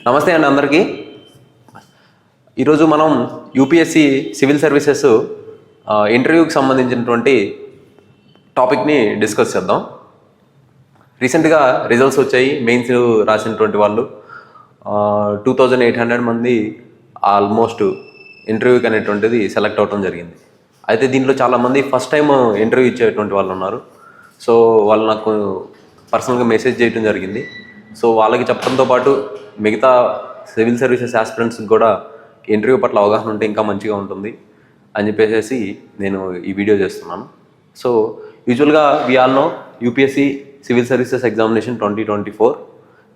నమస్తే అండి అందరికీ. ఈరోజు మనం యూపీఎస్సి సివిల్ సర్వీసెస్ ఇంటర్వ్యూకి సంబంధించినటువంటి టాపిక్ని డిస్కస్ చేద్దాం. రీసెంట్గా రిజల్ట్స్ వచ్చాయి. మెయిన్స్ రాసినటువంటి వాళ్ళు 2800 మంది ఆల్మోస్ట్ ఇంటర్వ్యూకి అనేటువంటిది సెలెక్ట్ అవ్వడం జరిగింది. అయితే దీంట్లో చాలామంది ఫస్ట్ టైం ఇంటర్వ్యూ ఇచ్చేటువంటి వాళ్ళు ఉన్నారు. సో వాళ్ళు నాకు పర్సనల్గా మెసేజ్ చేయడం జరిగింది. సో వాళ్ళకి చెప్పడంతో పాటు మిగతా సివిల్ సర్వీసెస్ ఆస్పిరెంట్స్కి కూడా ఇంటర్వ్యూ పట్ల అవగాహన ఉంటే ఇంకా మంచిగా ఉంటుంది అని చెప్పేసి నేను ఈ వీడియో చేస్తున్నాను. సో యూజువల్గా we all know UPSC civil services examination 2024.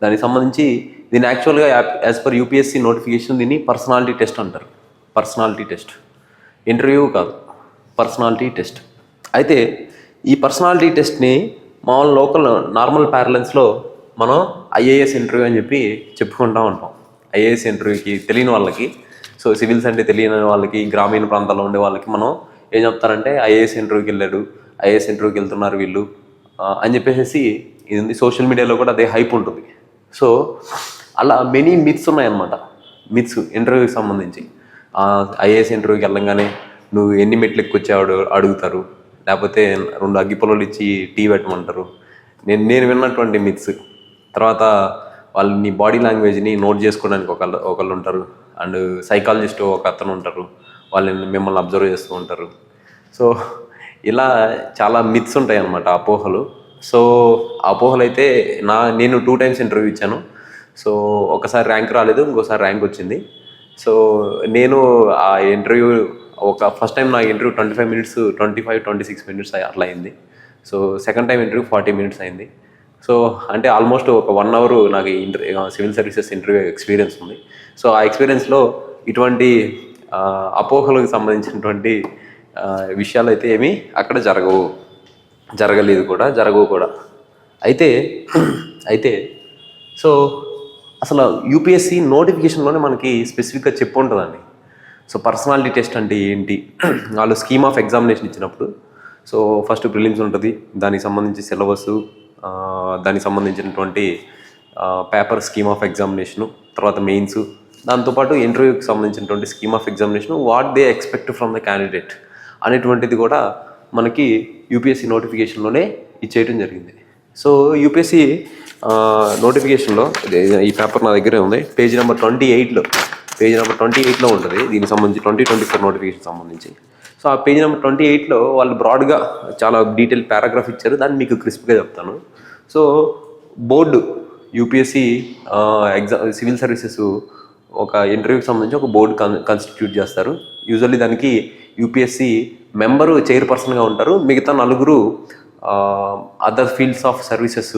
దానికి సంబంధించి దీన్ని యాక్చువల్గా యాజ్ పర్ యూపీఎస్సి నోటిఫికేషన్ దీన్ని పర్సనాలిటీ టెస్ట్ అంటారు. పర్సనాలిటీ టెస్ట్, ఇంటర్వ్యూ కాదు, పర్సనాలిటీ టెస్ట్. అయితే ఈ పర్సనాలిటీ టెస్ట్ని మామూలు లోకల్ నార్మల్ ప్యారలెన్స్లో మనం ఐఏఎస్ ఇంటర్వ్యూ అని చెప్పి చెప్పుకుంటూ ఉంటాం. ఐఏఎస్ ఇంటర్వ్యూకి తెలియని వాళ్ళకి, సో సివిల్స్ అంటే తెలియని వాళ్ళకి, గ్రామీణ ప్రాంతాల్లో ఉండే వాళ్ళకి మనం ఏం చెప్తారంటే ఐఏఎస్ ఇంటర్వ్యూకి వెళ్ళాడు, ఐఏఎస్ ఇంటర్వ్యూకి వెళ్తున్నారు వీళ్ళు అని చెప్పేసి ఇది సోషల్ మీడియాలో కూడా అదే హైప్ ఉంటుంది. సో అలా మెనీ మిత్స్ ఉన్నాయన్నమాట. మిత్స్ ఇంటర్వ్యూకి సంబంధించి ఐఏఎస్ ఇంటర్వ్యూకి వెళ్ళంగానే నువ్వు ఎన్ని మెట్లు ఎక్కొచ్చావు అడుగుతారు, లేకపోతే 2 అగ్గిపొలలు ఇచ్చి టీ పెట్టమంటారు. నేను విన్నటువంటి మిత్స్. తర్వాత వాళ్ళు నీ బాడీ లాంగ్వేజ్ని నోట్ చేసుకోవడానికి ఒకళ్ళు ఉంటారు, అండ్ సైకాలజిస్ట్ ఒక అతను ఉంటారు, వాళ్ళని మిమ్మల్ని అబ్జర్వ్ చేస్తూ ఉంటారు. సో ఇలా చాలా మిత్స్ ఉంటాయి అన్నమాట, అపోహలు. సో అపోహలు అయితే నేను 2 times ఇంటర్వ్యూ ఇచ్చాను. సో ఒకసారి ర్యాంక్ రాలేదు, ఇంకోసారి ర్యాంక్ వచ్చింది. సో నేను ఆ ఇంటర్వ్యూ ఫస్ట్ టైం నా ఇంటర్వ్యూ 25-26 minutes అట్లా అయింది. So second time interview 40 minutes అయింది. సో అంటే ఆల్మోస్ట్ ఒక 1 hour నాకు సివిల్ సర్వీసెస్ ఇంటర్వ్యూ ఎక్స్పీరియన్స్ ఉంది. సో ఆ ఎక్స్పీరియన్స్లో ఇటువంటి అపోహలకు సంబంధించినటువంటి విషయాలు అయితే ఏమీ అక్కడ జరగలేదు కూడా, జరగవు కూడా. అయితే సో అసలు యూపీఎస్సి నోటిఫికేషన్లోనే మనకి స్పెసిఫిక్గా చెప్పు ఉంటుందండి. సో పర్సనాలిటీ టెస్ట్ అంటే ఏంటి, వాళ్ళు స్కీమ్ ఆఫ్ ఎగ్జామినేషన్ ఇచ్చినప్పుడు సో ఫస్ట్ ప్రిలిమ్స్ ఉంటుంది, దానికి సంబంధించి సిలబస్, దానికి సంబంధించినటువంటి పేపర్ స్కీమ్ ఆఫ్ ఎగ్జామినేషను, తర్వాత మెయిన్స్, దాంతోపాటు ఇంటర్వ్యూకి సంబంధించినటువంటి scheme of examination, what they expect from the candidate అనేటువంటిది కూడా మనకి యూపీఎస్సి నోటిఫికేషన్లోనే ఇచ్చేయడం జరిగింది. సో యూపీఎస్సి నోటిఫికేషన్లో ఈ పేపర్ నా దగ్గరే ఉంది, పేజ్ నెంబర్ 28లో ఉంటుంది. దీనికి సంబంధించి 2024 నోటిఫికేషన్ సంబంధించి. సో ఆ పేజ్ నెంబర్ 28లో వాళ్ళు బ్రాడ్గా చాలా డీటెయిల్ పారాగ్రాఫ్ ఇచ్చారు, దాన్ని మీకు క్రిస్ప్గా చెప్తాను. So board UPSC civil services ఒక ఇంటర్వ్యూకి సంబంధించి ఒక బోర్డు కాన్స్టిట్యూట్ చేస్తారు. యూజువల్లీ దానికి యూపీఎస్సి మెంబరు చైర్పర్సన్గా ఉంటారు, మిగతా 4 other fields of services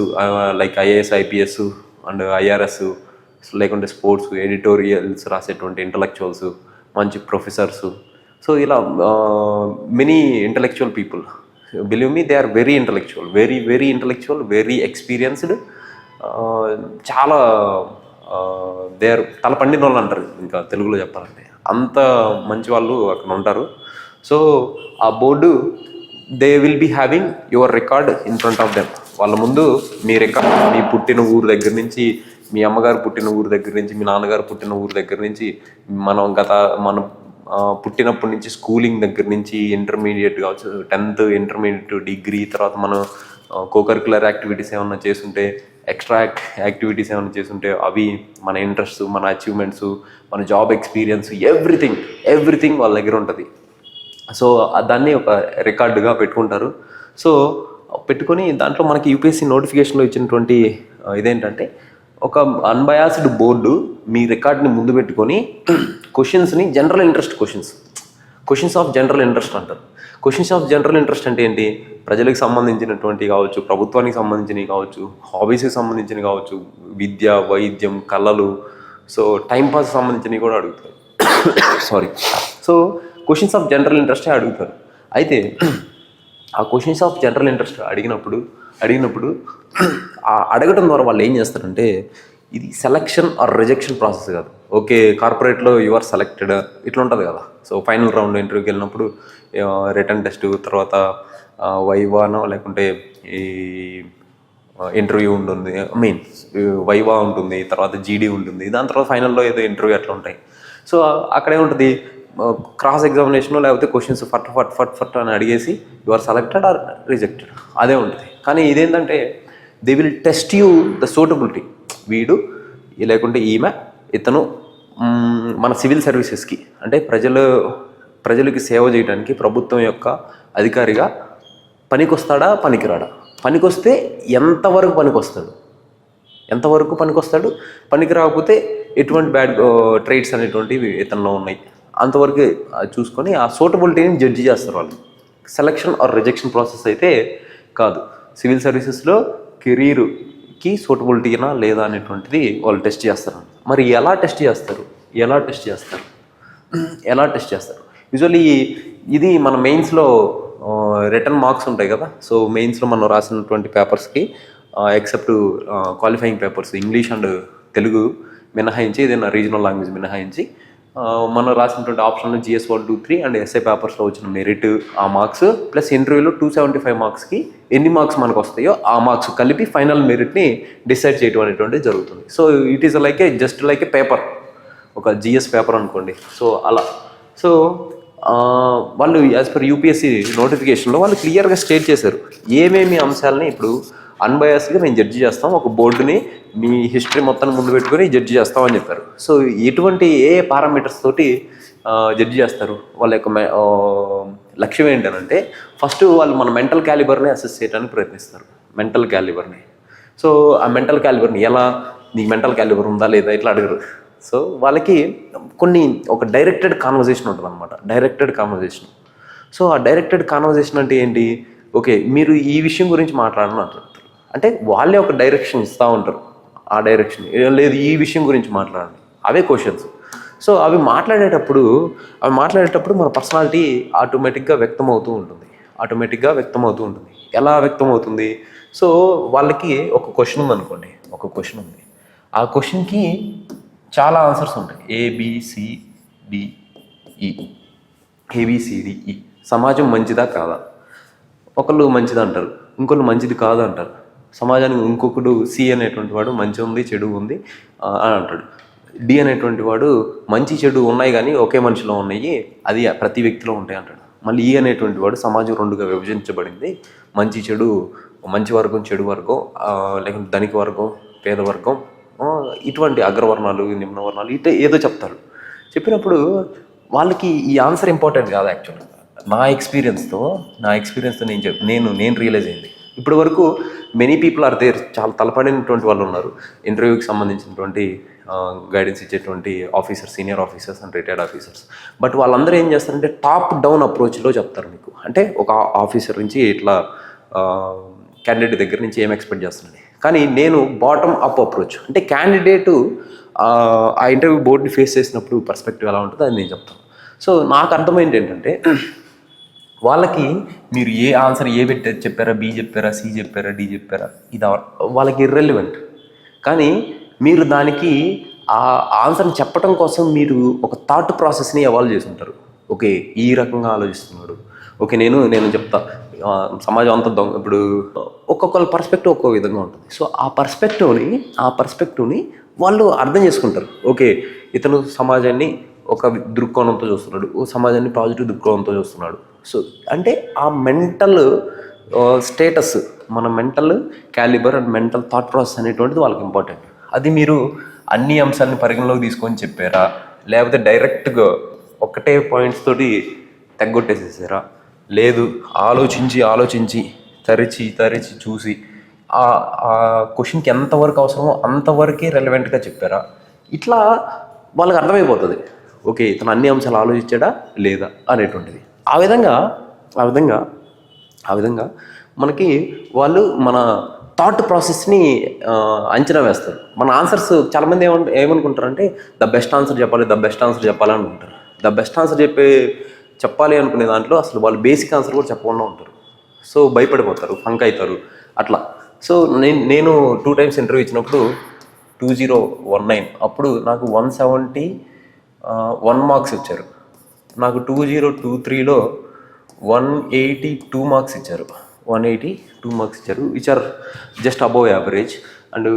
like IAS, IPS and IRS, లేకుంటే స్పోర్ట్స్, ఎడిటోరియల్స్ రాసేటువంటి ఇంటలెక్చువల్స్, మంచి ప్రొఫెసర్స్. సో ఇలా many intellectual people, believe me, they are very intellectual, very intellectual, very experienced. చాలా దే ఆర్ తల పండిన వాళ్ళు అంటారు ఇంకా తెలుగులో చెప్పాలంటే, అంత మంచి వాళ్ళు అక్కడ ఉంటారు. సో ఆ board they will be having your record in front of them. వాళ్ళ ముందు మీ రికార్డ్, మీ పుట్టిన ఊరు దగ్గర నుంచి, మీ అమ్మగారు పుట్టిన ఊరు దగ్గర నుంచి, మీ నాన్నగారు పుట్టిన ఊరు దగ్గర నుంచి, మనం పుట్టినప్పటి నుంచి స్కూలింగ్ దగ్గర నుంచి, ఇంటర్మీడియట్ కావచ్చు, 10th ఇంటర్మీడియట్, డిగ్రీ, తర్వాత మనం కోకరికులర్ యాక్టివిటీస్ ఏమైనా చేస్తుంటే, ఎక్స్ట్రా యాక్టివిటీస్ ఏమైనా చేస్తుంటే అవి, మన ఇంట్రెస్ట్, మన అచీవ్మెంట్స్, మన జాబ్ ఎక్స్పీరియన్స్, ఎవ్రీథింగ్ వాళ్ళ దగ్గర ఉంటుంది. సో దాన్ని ఒక రికార్డుగా పెట్టుకుంటారు. సో పెట్టుకొని దాంట్లో మనకి యూపీఎస్సీ నోటిఫికేషన్లో ఇచ్చినటువంటి ఇదేంటంటే, ఒక అన్బయాస్డ్ బోర్డు మీ రికార్డ్ని ముందు పెట్టుకొని క్వశ్చన్స్ని క్వశ్చన్స్ ఆఫ్ జనరల్ ఇంట్రెస్ట్ అంటారు. క్వశ్చన్స్ ఆఫ్ జనరల్ ఇంట్రెస్ట్ అంటే ఏంటి, ప్రజలకు సంబంధించినటువంటి కావచ్చు, ప్రభుత్వానికి సంబంధించినవి కావచ్చు, హాబీస్కి సంబంధించినవి కావచ్చు, విద్య, వైద్యం, కళలు, సో టైంపాస్ సంబంధించినవి కూడా అడుగుతారు. సో క్వశ్చన్స్ ఆఫ్ జనరల్ ఇంట్రెస్టే అడుగుతారు. అయితే ఆ క్వశ్చన్స్ ఆఫ్ జనరల్ ఇంట్రెస్ట్ అడిగినప్పుడు అడగటం ద్వారా వాళ్ళు ఏం చేస్తారంటే, ఇది సెలక్షన్ ఆర్ రిజెక్షన్ ప్రాసెస్ కాదు. ఓకే, కార్పొరేట్లో యువర్ సెలెక్టెడ్ ఇట్లా ఉంటుంది కదా. సో ఫైనల్ రౌండ్ ఇంటర్వ్యూకి వెళ్ళినప్పుడు రిటర్న్ టెస్ట్, తర్వాత వైవానో లేకుంటే ఈ ఇంటర్వ్యూ ఉంటుంది, మీన్ వైవా ఉంటుంది, తర్వాత జీడీ ఉంటుంది, దాని తర్వాత ఫైనల్లో ఏదో ఇంటర్వ్యూ అట్లా ఉంటాయి. సో అక్కడే ఉంటుంది క్రాస్ ఎగ్జామినేషన్, లేకపోతే క్వశ్చన్స్ ఫట్ ఫట్ ఫట్ ఫట్ అని అడిగేసి you are selected or rejected, అదే ఉంటుంది. కానీ ఇదేంటంటే they will test you the suitability. వీడు లేకుంటే ఈమె, ఇతను మన సివిల్ సర్వీసెస్కి అంటే ప్రజలకి సేవ చేయడానికి ప్రభుత్వం యొక్క అధికారిగా పనికొస్తాడా పనికిరాడా, పనికొస్తే ఎంతవరకు పనికొస్తాడు, పనికి రాకపోతే ఎటువంటి బ్యాడ్ ట్రైట్స్ అనేటువంటివి ఇతనిలో ఉన్నాయి, అంతవరకు చూసుకొని ఆ సూటబిలిటీని జడ్జి చేస్తారు వాళ్ళు. సెలక్షన్ ఆర్ రిజెక్షన్ ప్రాసెస్ అయితే కాదు. సివిల్ సర్వీసెస్లో కెరీర్కి సూటబిలిటీనా లేదా అనేటువంటిది వాళ్ళు టెస్ట్ చేస్తారు. మరి ఎలా టెస్ట్ చేస్తారు? యూజువల్లీ ఇది మన మెయిన్స్లో రిటర్న్ మార్క్స్ ఉంటాయి కదా. సో మెయిన్స్లో మనం రాసినటువంటి పేపర్స్కి except qualifying papers English and Telugu మినహాయించి, ఏదైనా రీజనల్ లాంగ్వేజ్ మినహాయించి మనం రాసినటువంటి ఆప్షన్లో GS 1, 2, 3 అండ్ ఎస్ఐ పేపర్స్లో వచ్చిన మెరిట్ ఆ మార్క్స్ ప్లస్ ఇంటర్వ్యూలో 275 మార్క్స్కి ఎన్ని మార్క్స్ మనకు వస్తాయో ఆ మార్క్స్ కలిపి ఫైనల్ మెరిట్ని డిసైడ్ చేయడం అనేటువంటిది జరుగుతుంది. So it is just like A paper, ఒక GS పేపర్ అనుకోండి. సో అలా సో వాళ్ళు యాజ్ పర్ UPSC నోటిఫికేషన్లో వాళ్ళు క్లియర్గా స్టేట్ చేశారు ఏమేమి అంశాలని ఇప్పుడు అన్బయాస్గా మేము జడ్జి చేస్తాం, ఒక బోర్డుని మీ హిస్టరీ మొత్తాన్ని ముందు పెట్టుకొని జడ్జి చేస్తామని చెప్పారు. సో ఎటువంటి పారామీటర్స్ తోటి జడ్జి చేస్తారు, వాళ్ళ యొక్క లక్ష్యం ఏంటంటే ఫస్ట్ వాళ్ళు మన మెంటల్ క్యాలిబర్ని అసెస్ చేయడానికి ప్రయత్నిస్తారు. మెంటల్ క్యాలిబర్ని. సో ఆ మెంటల్ క్యాలిబర్ని ఎలా, నీకు మెంటల్ క్యాలిబర్ ఉందా లేదా ఇట్లా అడగరు. సో వాళ్ళకి ఒక డైరెక్టెడ్ కాన్వర్జేషన్ ఉంటుంది అనమాట. సో ఆ డైరెక్టెడ్ కాన్వర్జేషన్ అంటే ఏంటి, ఓకే మీరు ఈ విషయం గురించి మాట్లాడని అంటారు. అంటే వాళ్ళే ఒక డైరెక్షన్ ఇస్తూ ఉంటారు. ఆ డైరెక్షన్ లేదు, ఈ విషయం గురించి మాట్లాడండి, అవే క్వశ్చన్స్. సో అవి మాట్లాడేటప్పుడు మన పర్సనాలిటీ ఆటోమేటిక్గా వ్యక్తం అవుతూ ఉంటుంది. ఎలా వ్యక్తం అవుతుంది? సో వాళ్ళకి ఒక క్వశ్చన్ ఉందనుకోండి, ఆ క్వశ్చన్కి చాలా ఆన్సర్స్ ఉంటాయి. ABCDE. సమాజం మంచిదా కాదా? ఒకళ్ళు మంచిది అంటారు, ఇంకొకళ్ళు మంచిది కాదు అంటారు. సమాజానికి ఇంకొకడు C అనేటువంటి వాడు మంచి ఉంది చెడు ఉంది అని అంటాడు. D అనేటువంటి వాడు మంచి చెడు ఉన్నాయి కానీ ఒకే మనిషిలో ఉన్నాయి, అది ప్రతి వ్యక్తిలో ఉంటాయి అంటాడు. మళ్ళీ E అనేటువంటి వాడు సమాజం రెండుగా విభజించబడింది, మంచి చెడు, మంచి వర్గం చెడు వర్గం, లేకుంటే ధనిక వర్గం పేద వర్గం, ఇటువంటి అగ్రవర్ణాలు నిమ్నవర్ణాలు ఇట్లా ఏదో చెప్తారు. చెప్పినప్పుడు వాళ్ళకి ఈ ఆన్సర్ ఇంపార్టెంట్ కాదు. యాక్చువల్గా నా ఎక్స్పీరియన్స్తో నేను రియలైజ్ అయింది. ఇప్పటి వరకు మెనీ పీపుల్ ఆర్ దేర్, చాలా తలపడినటువంటి వాళ్ళు ఉన్నారు ఇంటర్వ్యూకి సంబంధించినటువంటి గైడెన్స్ ఇచ్చేటువంటి officers, senior officers and retired officers. But వాళ్ళందరూ ఏం చేస్తారంటే టాప్ డౌన్ అప్రోచ్లో చెప్తారు మీకు. అంటే ఒక ఆఫీసర్ నుంచి ఇట్లా క్యాండిడేట్ దగ్గర నుంచి ఏం ఎక్స్పెక్ట్ చేస్తున్నాను. కానీ నేను బాటమ్ అప్ అప్రోచ్, అంటే క్యాండిడేటు ఆ ఇంటర్వ్యూ బోర్డుని ఫేస్ చేసినప్పుడు పర్స్పెక్టివ్ ఎలా ఉంటుందో అది నేను చెప్తాను. సో నాకు అర్థమైంది ఏంటంటే వాళ్ళకి మీరు ఏ ఆన్సర్ చెప్పారా, B చెప్పారా, C చెప్పారా, D చెప్పారా, ఇది వాళ్ళకి ఇర్రెలివెంట్. కానీ మీరు దానికి ఆ ఆన్సర్ని చెప్పడం కోసం మీరు ఒక థాట్ ప్రాసెస్ని ఎవాల్వ్ చేసి ఉంటారు. ఓకే ఈ రకంగా ఆలోచిస్తున్నాడు, ఓకే నేను చెప్తా, సమాజం అంతా ఇప్పుడు ఒక్కొక్కరి పర్స్పెక్టివ్ ఒక్కో విధంగా ఉంటుంది. సో ఆ పర్స్పెక్టివ్ని వాళ్ళు అర్థం చేసుకుంటారు. ఓకే ఇతను సమాజాన్ని ఒక దృక్కోణంతో చూస్తున్నాడు, సమాజాన్ని పాజిటివ్ దృక్కోణంతో చూస్తున్నాడు. సో అంటే ఆ మెంటల్ స్టేటస్, మన mental calibre and mental thought process అనేటువంటిది వాళ్ళకి ఇంపార్టెంట్. అది మీరు అన్ని అంశాలను పరిగణలోకి తీసుకొని చెప్పారా, లేకపోతే డైరెక్ట్గా ఒక్కటే పాయింట్స్ తోటి తగ్గొట్టేసేసారా, లేదు ఆలోచించి తరిచి చూసి ఆ క్వశ్చన్కి ఎంతవరకు అవసరమో అంతవరకే రెలవెంట్గా చెప్పారా, ఇట్లా వాళ్ళకి అర్థమైపోతుంది. ఓకే ఇతను అన్ని అంశాలు ఆలోచించాడా లేదా అనేటువంటిది. ఆ విధంగా మనకి వాళ్ళు మన థాట్ ప్రాసెస్ని అంచనా వేస్తారు. మన ఆన్సర్స్ చాలామంది ఏమనుకుంటారంటే ద బెస్ట్ ఆన్సర్ చెప్పాలి అనుకుంటారు. ద బెస్ట్ ఆన్సర్ చెప్పాలి అనుకునే దాంట్లో అసలు వాళ్ళు బేసిక్ ఆన్సర్ కూడా చెప్పకుండా ఉంటారు. సో భయపడిపోతారు, ఫంక్ అవుతారు అట్లా. సో నేను 2 times ఇంటర్వ్యూ ఇచ్చినప్పుడు 2019 అప్పుడు నాకు 171 మార్క్స్ ఇచ్చారు. నాకు 2023లో 182 మార్క్స్ ఇచ్చారు. 180 2 మార్క్స్ ఇచ్చారు, which are just above average. And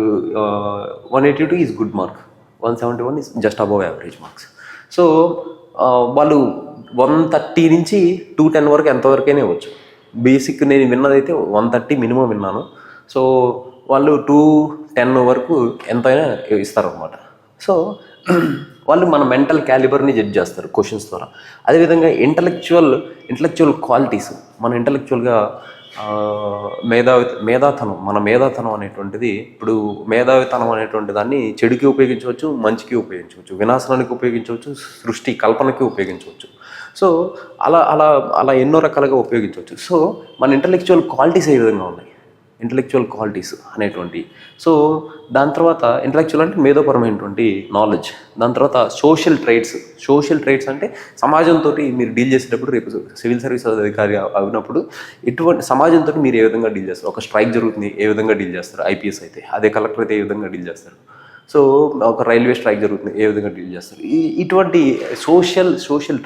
182 is good mark, 171 is just above average marks. So వాళ్ళు 130 నుంచి 210 వరకు ఎంతవరకైనా ఇవ్వచ్చు. బేసిక్ నేను విన్నదైతే 130 మినిమం విన్నాను. సో వాళ్ళు 210 వరకు ఎంతైనా ఇస్తారనమాట. సో వాళ్ళు మన మెంటల్ క్యాలిబర్ని జడ్జ్ చేస్తారు క్వశ్చన్స్ ద్వారా. అదేవిధంగా ఇంటలెక్చువల్ క్వాలిటీస్, మన ఇంటలెక్చువల్గా మన మేధాతనం అనేటువంటిది, ఇప్పుడు మేధావితనం అనేటువంటి దాన్ని చెడుకి ఉపయోగించవచ్చు, మంచికి ఉపయోగించవచ్చు, వినాశనానికి ఉపయోగించవచ్చు, సృష్టి కల్పనకి ఉపయోగించవచ్చు. సో అలా ఎన్నో రకాలుగా ఉపయోగించవచ్చు. సో మన ఇంటలెక్చువల్ క్వాలిటీస్ ఏ విధంగా ఉన్నాయి, ఇంటలెక్చువల్ క్వాలిటీస్ అనేటువంటి. సో దాని తర్వాత ఇంటలెక్చువల్ అంటే మేధోపరమైనటువంటి నాలెడ్జ్. దాని తర్వాత సోషల్ ట్రైట్స్ అంటే సమాజంతో మీరు డీల్ చేసేటప్పుడు, రేపు సివిల్ సర్వీస్ అధికారి అయినప్పుడు ఎటువంటి సమాజంతో మీరు ఏ విధంగా డీల్ చేస్తారు, ఒక స్ట్రైక్ జరుగుతుంది ఏ విధంగా డీల్ చేస్తారు, ఐపీఎస్ అయితే, అదే కలెక్టర్ అయితే ఏ విధంగా డీల్ చేస్తారు, సో ఒక రైల్వే స్ట్రైక్ జరుగుతుంది ఏ విధంగా డీల్ చేస్తారు, ఇటువంటి సోషల్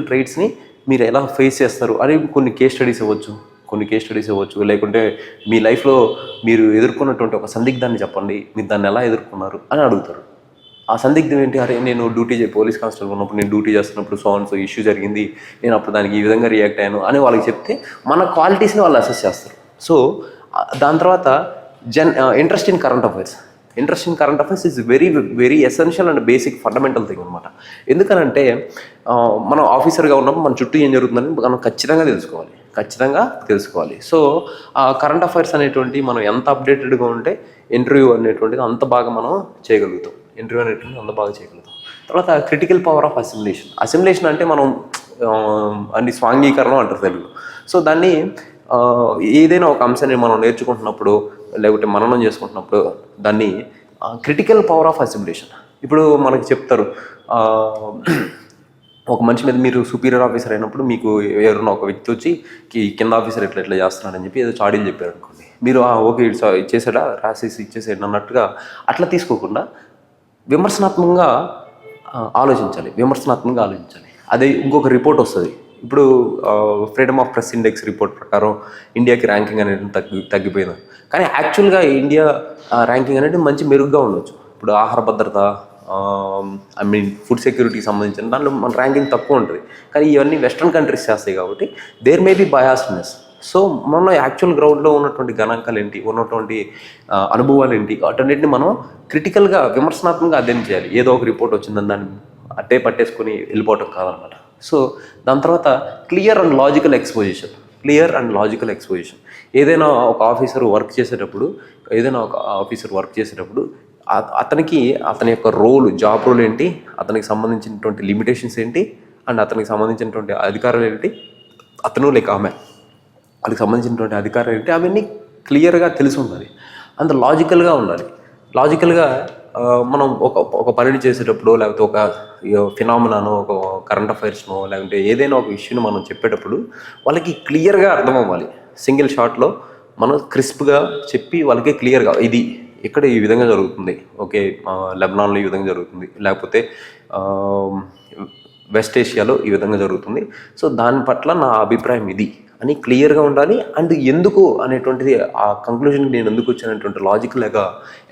ట్రైట్స్ని మీరు ఎలా ఫేస్ చేస్తారు అని కొన్ని కేస్ స్టడీస్ ఇవ్వచ్చు. లేకుంటే మీ లైఫ్లో మీరు ఎదుర్కొన్నటువంటి ఒక సందిగ్ధాన్ని చెప్పండి, మీరు దాన్ని ఎలా ఎదుర్కొన్నారు అని అడుగుతారు. ఆ సందిగ్ధం ఏంటి, అరే నేను పోలీస్ కానిస్టేబుల్ ఉన్నప్పుడు నేను డ్యూటీ చేస్తున్నప్పుడు సో ఇష్యూ జరిగింది, నేను అప్పుడు దానికి ఈ విధంగా రియాక్ట్ అయ్యాను అని వాళ్ళకి చెప్తే మన క్వాలిటీస్ని వాళ్ళు అసెస్ చేస్తారు. సో దాని తర్వాత interest in current affairs is very very essential and basic fundamental thing అనమాట. ఎందుకనంటే మనం ఆఫీసర్గా ఉన్నప్పుడు మన చుట్టూ ఏం జరుగుతుందని మనం ఖచ్చితంగా తెలుసుకోవాలి. సో ఆ కరెంట్ అఫైర్స్ అనేటువంటి మనం ఎంత అప్డేటెడ్గా ఉంటే ఇంటర్వ్యూ అనేటువంటిది అంత బాగా మనం చేయగలుగుతాం. తర్వాత క్రిటికల్ పవర్ ఆఫ్ అసిమిలేషన్ అంటే మనం అన్ని స్వాంగీకరణం అంటారు తెలుగులో. సో దాన్ని ఏదైనా ఒక అంశాన్ని మనం నేర్చుకుంటున్నప్పుడు లేకపోతే మననం చేసుకుంటున్నప్పుడు దాన్ని క్రిటికల్ పవర్ ఆఫ్ అసిమిలేషన్. ఇప్పుడు మనకి చెప్తారు, ఒక మనిషి మీద మీరు సుపీరియర్ ఆఫీసర్ అయినప్పుడు మీకు ఎవరైనా ఒక వ్యక్తి వచ్చి కింద ఆఫీసర్ ఎట్లా చేస్తున్నాడని చెప్పి ఏదో చాడీలు చెప్పారు అనుకోండి, మీరు ఓకే ఇచ్చేసాడా ఇచ్చేసాడు అన్నట్టుగా అట్లా తీసుకోకుండా విమర్శనాత్మకంగా ఆలోచించాలి. అదే ఇంకొక రిపోర్ట్ వస్తుంది. ఇప్పుడు freedom of press index report ప్రకారం ఇండియాకి ర్యాంకింగ్ అనేది తగ్గిపోయింది. కానీ యాక్చువల్గా ఇండియా ర్యాంకింగ్ అనేది మంచి మెరుగ్గా ఉండొచ్చు. ఇప్పుడు ఆహార భద్రత, ఫుడ్ సెక్యూరిటీకి సంబంధించిన దాంట్లో మన ర్యాంకింగ్ తక్కువ ఉంటుంది. కానీ ఇవన్నీ వెస్ట్రన్ కంట్రీస్ చేస్తాయి కాబట్టి దేర్ మే బి బయాస్డ్నెస్. సో మన యాక్చువల్ గ్రౌండ్లో ఉన్నటువంటి గణాంకాలు ఏంటి, ఉన్నటువంటి అనుభవాలు ఏంటి, వాటన్నిటిని మనం క్రిటికల్గా విమర్శనాత్మకంగా అధ్యయనం చేయాలి. ఏదో ఒక రిపోర్ట్ వచ్చిందని దాన్ని అట్టే పట్టేసుకొని వెళ్ళిపోవటం కాదనమాట. సో దాని తర్వాత క్లియర్ అండ్ లాజికల్ ఎక్స్పోజిషన్. ఏదైనా ఒక ఆఫీసర్ వర్క్ చేసేటప్పుడు అతని యొక్క జాబ్ రోల్ ఏంటి, అతనికి సంబంధించినటువంటి లిమిటేషన్స్ ఏంటి, అండ్ అతనికి సంబంధించినటువంటి అధికారాలు ఏంటి, వాళ్ళకి సంబంధించినటువంటి అధికారాలు ఏంటి, అవన్నీ క్లియర్గా తెలిసి ఉండాలి. అంత లాజికల్గా మనం ఒక పనిని చేసేటప్పుడు, లేకపోతే ఒక ఫినామినానో, ఒక కరెంట్ అఫైర్స్నో, లేకుంటే ఏదైనా ఒక ఇష్యూని మనం చెప్పేటప్పుడు వాళ్ళకి క్లియర్గా అర్థం అవ్వాలి. సింగిల్ షాట్లో మనం క్రిస్ప్గా చెప్పి వాళ్ళకి క్లియర్గా ఇది ఇక్కడ ఈ విధంగా జరుగుతుంది, ఓకే లెబనాన్లో ఈ విధంగా జరుగుతుంది, లేకపోతే వెస్ట్ ఏషియాలో ఈ విధంగా జరుగుతుంది, సో దాని పట్ల నా అభిప్రాయం ఇది అని క్లియర్గా ఉండాలి. అండ్ ఎందుకు అనేటువంటిది, ఆ కంక్లూజన్కి నేను ఎందుకు వచ్చానటువంటి లాజికల్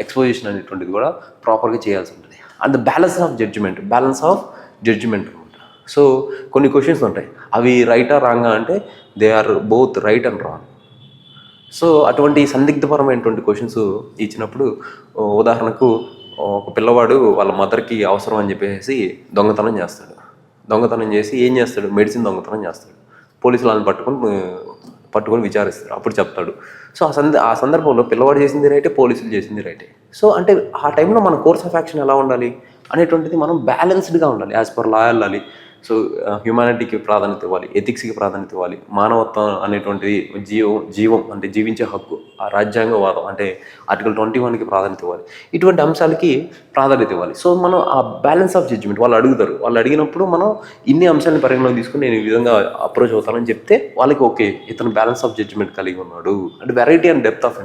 ఎక్స్పోజిషన్ అనేటువంటిది కూడా ప్రాపర్గా చేయాల్సి ఉంటుంది. అండ్ బ్యాలెన్స్ ఆఫ్ జడ్జిమెంట్ అనమాట. సో కొన్ని క్వశ్చన్స్ ఉంటాయి, అవి రైటా రాంగా అంటే they are both right and wrong. So అటువంటి సందిగ్ధపరమైనటువంటి క్వశ్చన్స్ ఇచ్చినప్పుడు, ఉదాహరణకు ఒక పిల్లవాడు వాళ్ళ మదర్కి అవసరం అని చెప్పేసి దొంగతనం చేసి ఏం చేస్తాడు, మెడిసిన్ దొంగతనం చేస్తాడు. పోలీసులు వాళ్ళని పట్టుకొని విచారిస్తారు. అప్పుడు చెప్తాడు. సో ఆ సందర్భంలో పిల్లవాడు చేసింది రైటే, పోలీసులు చేసింది రైటే. సో అంటే ఆ టైంలో మన కోర్స్ ఆఫ్ యాక్షన్ ఎలా ఉండాలి అనేటువంటిది మనం బ్యాలెన్స్డ్గా ఉండాలి, యాజ్ పర్ లా వెళ్ళాలి. సో హ్యుమానిటీకి ప్రాధాన్యత ఇవ్వాలి, ఎథిక్స్కి ప్రాధాన్యత ఇవ్వాలి, మానవత్వం అనేటువంటిది జీవం అంటే జీవించే హక్కు, ఆ రాజ్యాంగవాదం అంటే ఆర్టికల్ 21కి ప్రాధాన్యత ఇవ్వాలి. ఇటువంటి అంశాలకి ప్రాధాన్యత ఇవ్వాలి. సో మనం ఆ బ్యాలెన్స్ ఆఫ్ జడ్జిమెంట్ వాళ్ళు అడిగినప్పుడు మనం ఇన్ని అంశాలను పరిగణలోకి తీసుకుని నేను ఈ విధంగా అప్రోచ్ అవుతానని చెప్తే వాళ్ళకి ఓకే ఇతను బ్యాలెన్స్ ఆఫ్ జడ్జిమెంట్ కలిగి ఉన్నాడు. అంటే variety and depth of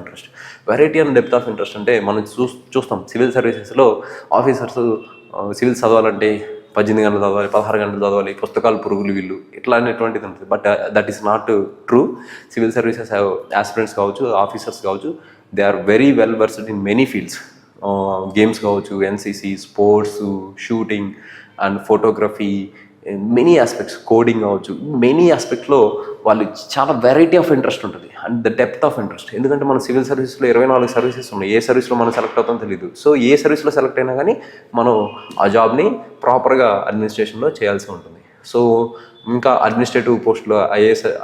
interest అంటే మనం చూస్తాం సివిల్ సర్వీసెస్లో ఆఫీసర్స్ సివిల్ చదవాలంటే 18 గంటలు చదవాలి, 16 గంటలు చదవాలి, పుస్తకాలు పురుగులు వీళ్ళు ఇట్లా అనేటువంటిది ఉంటుంది. But that is not true. Civil services aspirants కావచ్చు, ఆఫీసర్స్ కావచ్చు, they are very well versed in many fields. Games కావచ్చు, NCC, sports, shooting and photography, many aspects, coding కావచ్చు, మెనీ ఆస్పెక్ట్లో వాళ్ళు చాలా వెరైటీ ఆఫ్ ఇంట్రెస్ట్ ఉంటుంది and the depth of interest. ఎందుకంటే మన సివిల్ సర్వీస్లో 24 సర్వీసెస్ ఉన్నాయి. ఏ సర్వీస్లో మనం సెలెక్ట్ అవుతామో తెలియదు. సో ఏ సర్వీస్లో సెలెక్ట్ అయినా కానీ మనం ఆ జాబ్ని ప్రాపర్గా అడ్మినిస్ట్రేషన్లో చేయాల్సి ఉంటుంది. సో ఇంకా అడ్మినిస్ట్రేటివ్ పోస్ట్లో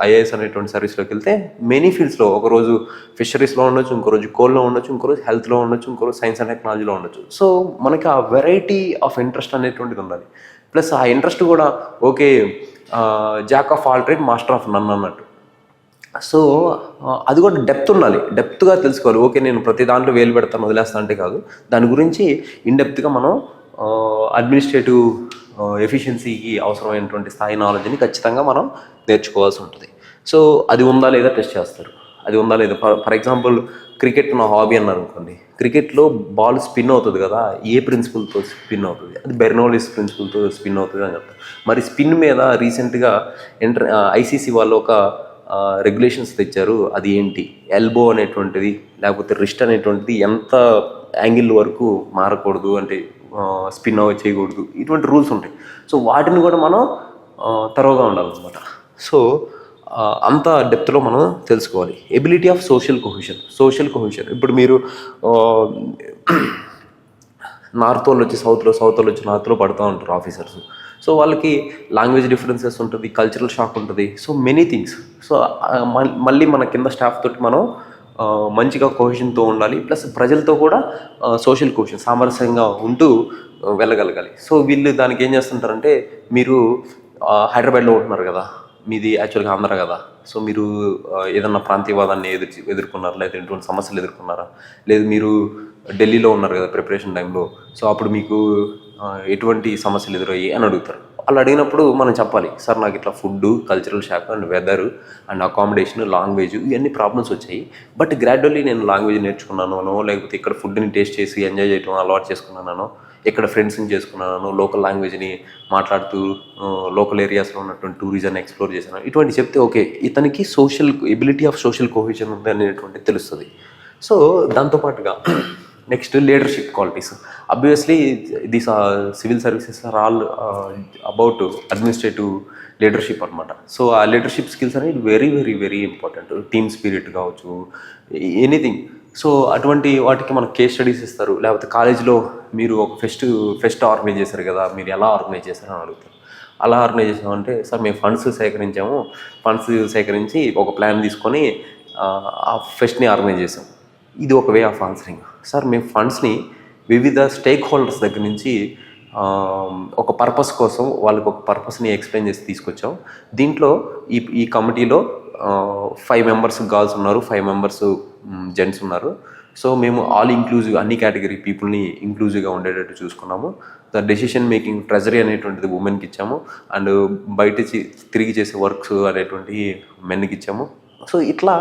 ఐఏఎస్ అనేటువంటి సర్వీస్లోకి వెళ్తే మెనీ ఫీల్డ్స్లో, ఒకరోజు ఫిషరీస్లో ఉండొచ్చు, ఇంకో రోజు కోల్లో ఉండొచ్చు, ఇంకో రోజు హెల్త్లో ఉండొచ్చు, ఇంకో రోజు సైన్స్ అండ్ టెక్నాలజీలో ఉండొచ్చు. సో మనకి ఆ వెరైటీ ఆఫ్ ఇంట్రెస్ట్ అనేటువంటిది ఉండాలి. ప్లస్ ఆ ఇంట్రెస్ట్ కూడా okay, jack of all trade master of none అన్నట్టు. సో అది కూడా డెప్త్ ఉండాలి, డెప్త్గా తెలుసుకోవాలి. ఓకే నేను ప్రతి దాంట్లో వేలు పెడతాను వదిలేస్తాను అంటే కాదు, దాని గురించి ఇన్డెప్త్గా మనం అడ్మినిస్ట్రేటివ్ ఎఫిషియన్సీకి అవసరమైనటువంటి స్థాయి నాలెడ్జ్ని ఖచ్చితంగా మనం నేర్చుకోవాల్సి ఉంటుంది. సో అది ఉందా లేదా టెస్ట్ చేస్తారు. అది ఉందా లేదా, ఫర్ ఎగ్జాంపుల్ క్రికెట్ నా హాబీ అన్నారు అనుకోండి, క్రికెట్లో బాల్ స్పిన్ అవుతుంది కదా, ఏ ప్రిన్సిపల్తో స్పిన్ అవుతుంది, అది బెర్నౌల్లీస్ ప్రిన్సిపల్తో స్పిన్ అవుతుంది అని చెప్తారు. మరి స్పిన్ మీద రీసెంట్గా ఐసీసీ వాళ్ళు ఒక రెగ్యులేషన్స్ తెచ్చారు. అది ఏంటి, ఎల్బో అనేటువంటిది లేకపోతే రిస్ట్ అనేటువంటిది ఎంత యాంగిల్ వరకు మారకూడదు, అంటే స్పిన్ అవి చేయకూడదు, ఇటువంటి రూల్స్ ఉంటాయి. సో వాటిని కూడా మనం తరోగా ఉండాలన్నమాట. సో అంత డెప్త్లో మనం తెలుసుకోవాలి. Ability of social cohesion. ఇప్పుడు మీరు నార్త్ వాళ్ళు వచ్చి సౌత్లో, సౌత్ వాళ్ళు వచ్చి నార్త్లో పడుతూ ఉంటారు ఆఫీసర్స్. సో వాళ్ళకి లాంగ్వేజ్ డిఫరెన్సెస్ ఉంటుంది, కల్చరల్ షాక్ ఉంటుంది, సో మెనీ థింగ్స్. సో మళ్ళీ మన కింద స్టాఫ్ తోటి మనం మంచిగా కొహెషన్తో ఉండాలి. ప్లస్ ప్రజలతో కూడా సోషల్ కొహెషన్, సామరస్యంగా ఉంటూ వెళ్ళగలగాలి. సో వీళ్ళు దానికి ఏం చేస్తుంటారంటే, మీరు హైదరాబాద్లో ఉంటున్నారు కదా, మీది యాక్చువల్గా ఆంధ్ర కదా, సో మీరు ఏదన్నా ప్రాంతీయవాదాన్ని ఎదుర్కొన్నారా, లేదా ఎటువంటి సమస్యలు ఎదుర్కొన్నారా, లేదు మీరు ఢిల్లీలో ఉన్నారు కదా ప్రిపరేషన్ టైంలో, సో అప్పుడు మీకు ఎటువంటి సమస్యలు ఎదురయ్యాయి అని అడుగుతారు. వాళ్ళు అడిగినప్పుడు మనం చెప్పాలి, సార్ నాకు ఇట్లా food, cultural shock and weather and accommodation, language, ఇవన్నీ ప్రాబ్లమ్స్ వచ్చాయి. బట్ గ్రాడ్యువల్లీ నేను లాంగ్వేజ్ నేర్చుకున్నాను, లేకపోతే ఇక్కడ ఫుడ్ని టేస్ట్ చేసి ఎంజాయ్ చేయడం అలవాటు చేసుకున్నాను, ఇక్కడ ఫ్రెండ్స్ని చేసుకున్నాను, లోకల్ లాంగ్వేజ్ని మాట్లాడుతూ లోకల్ ఏరియాస్లో ఉన్నటువంటి టూరిజాన్ని ఎక్స్ప్లోర్ చేశాను, ఇటువంటి చెప్తే ఓకే ఇతనికి ఎబిలిటీ ఆఫ్ సోషల్ కోహెషన్ ఉంది అనేటువంటి తెలుస్తుంది. సో దాంతోపాటుగా next leadership qualities. Obviously these civil services are all about administrative leadership అనమాట. సో ఆ లీడర్షిప్ స్కిల్స్ అనేది very very very important. Team spirit కావచ్చు, ఎనీథింగ్. సో అటువంటి వాటికి మనకు కేస్ స్టడీస్ ఇస్తారు. లేకపోతే కాలేజ్లో మీరు ఒక ఫెస్ట్ ఆర్గనైజ్ చేశారు కదా, మీరు ఎలా ఆర్గనైజ్ చేశారని అడుగుతారు. అలా ఆర్గనైజ్ చేసామంటే, సార్ మేము ఫండ్స్ సేకరించి ఒక ప్లాన్ తీసుకొని ఆ ఫెస్ట్ని ఆర్గనైజ్ చేసాం. ఇది ఒక వే ఆఫ్ ఆన్సరింగ్. సార్ మేము ఫండ్స్ని వివిధ స్టేక్ హోల్డర్స్ దగ్గర నుంచి ఒక పర్పస్ కోసం వాళ్ళకి ఒక పర్పస్ని ఎక్స్ప్లెయిన్ చేసి తీసుకొచ్చాం. దీంట్లో ఈ కమిటీలో 5 మెంబర్స్ గర్ల్స్ ఉన్నారు, 5 మెంబర్స్ జెంట్స్ ఉన్నారు. సో మేము ఆల్ ఇంక్లూజివ్, అన్ని కేటగిరీ పీపుల్ని ఇంక్లూజివ్గా ఉండేటట్టు చూసుకున్నాము. ద డెసిషన్ మేకింగ్ ట్రెజరీ అనేటువంటిది ఉమెన్కి ఇచ్చాము, అండ్ బయట తిరిగి చేసే వర్క్స్ అనేటువంటి మెన్కి ఇచ్చాము. సో ఇట్లా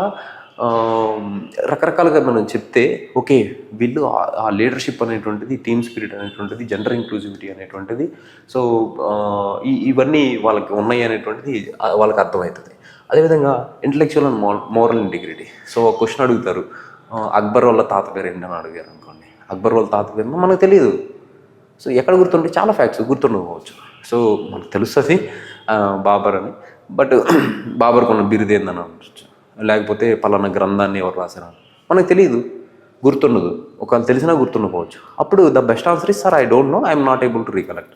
రకరకాలుగా మనం చెప్తే ఓకే వీళ్ళు ఆ లీడర్షిప్ అనేటువంటిది, టీమ్ స్పిరిట్ అనేటువంటిది, జెండర్ ఇంక్లూజివిటీ అనేటువంటిది, సో ఇవన్నీ వాళ్ళకి ఉన్నాయి అనేటువంటిది వాళ్ళకి అర్థమవుతుంది. అదేవిధంగా intellectual and moral integrity. So ఒక క్వశ్చన్ అడుగుతారు, అక్బర్ వాళ్ళ తాత పేరు ఏంటని అడిగారు అనుకోండి. అక్బర్ వాళ్ళ తాత పేరు మనకు తెలియదు. సో ఎక్కడ గుర్తుంటే చాలా ఫ్యాక్ట్స్ గుర్తుండకపోవచ్చు. సో మనకు తెలుస్తుంది బాబర్ అని, బట్ బాబర్కు ఉన్న బిరుదు ఏందని అనవచ్చు, లేకపోతే పలానా గ్రంథాన్ని ఎవరు రాశారు మనకు తెలియదు, గుర్తుండదు. ఒకవేళ తెలిసినా గుర్తుండకపోవచ్చు. అప్పుడు the best answer is, sir I don't know, I'm not able to recollect.